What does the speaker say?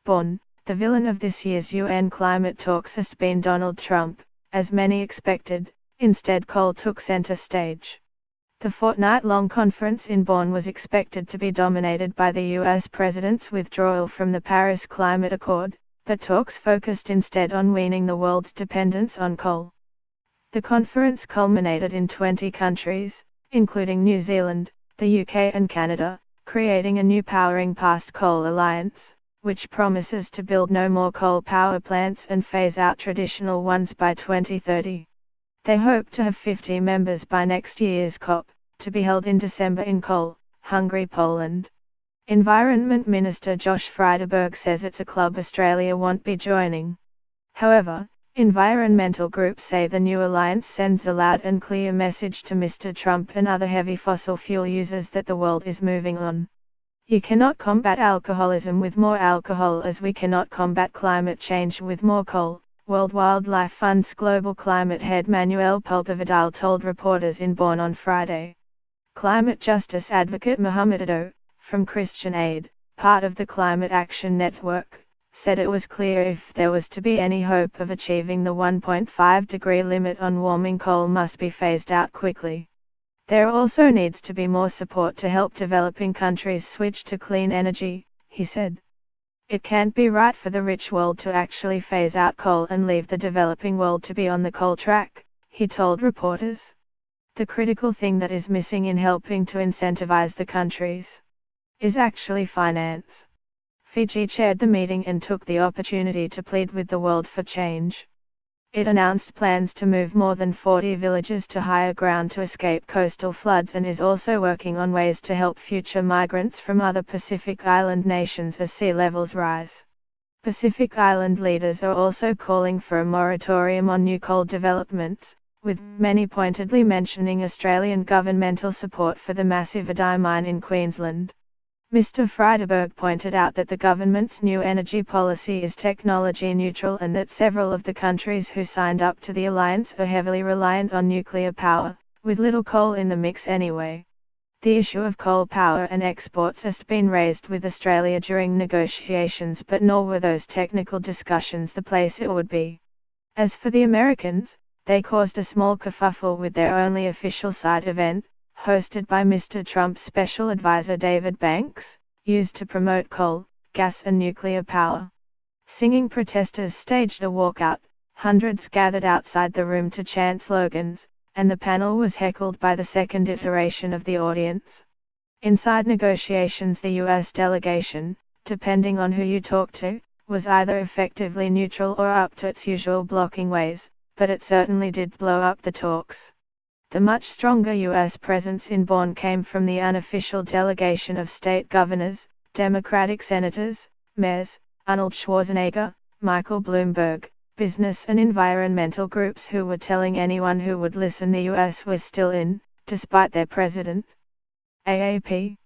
Bonn, the villain of this year's UN climate talks has been Donald Trump. As many expected, instead coal took center stage. The fortnight-long conference in Bonn was expected to be dominated by the US president's withdrawal from the Paris Climate Accord, but talks focused instead on weaning the world's dependence on coal. The conference culminated in 20 countries, including New Zealand, the UK and Canada, creating a new Powering Past Coal alliance, which promises to build no more coal power plants and phase out traditional ones by 2030. They hope to have 50 members by next year's COP, to be held in December in Koł, Hungary, Poland. Environment Minister Josh Frydenberg says it's a club Australia won't be joining. However, environmental groups say the new alliance sends a loud and clear message to Mr. Trump and other heavy fossil fuel users that the world is moving on. You cannot combat alcoholism with more alcohol, as we cannot combat climate change with more coal, World Wildlife Fund's global climate head Manuel Pulver-Vidal told reporters in Bonn on Friday. Climate justice advocate Mohammed Ado, from Christian Aid, part of the Climate Action Network, said it was clear if there was to be any hope of achieving the 1.5-degree limit on warming, coal must be phased out quickly. There also needs to be more support to help developing countries switch to clean energy, he said. It can't be right for the rich world to actually phase out coal and leave the developing world to be on the coal track, he told reporters. The critical thing that is missing in helping to incentivize the countries is actually finance. Fiji chaired the meeting and took the opportunity to plead with the world for change. It announced plans to move more than 40 villages to higher ground to escape coastal floods and is also working on ways to help future migrants from other Pacific Island nations as sea levels rise. Pacific Island leaders are also calling for a moratorium on new coal developments, with many pointedly mentioning Australian governmental support for the massive Adai mine in Queensland. Mr. Frydenberg pointed out that the government's new energy policy is technology neutral and that several of the countries who signed up to the alliance are heavily reliant on nuclear power, with little coal in the mix anyway. The issue of coal power and exports has been raised with Australia during negotiations, but nor were those technical discussions the place it would be. As for the Americans, they caused a small kerfuffle with their only official side event, hosted by Mr. Trump's special advisor David Banks, used to promote coal, gas and nuclear power. Singing protesters staged a walkout, hundreds gathered outside the room to chant slogans, and the panel was heckled by the second iteration of the audience. Inside negotiations, the US delegation, depending on who you talk to, was either effectively neutral or up to its usual blocking ways, but it certainly did blow up the talks. The much stronger US presence in Bonn came from the unofficial delegation of state governors, Democratic senators, mayors, Arnold Schwarzenegger, Michael Bloomberg, business and environmental groups who were telling anyone who would listen the US was still in, despite their president. AAP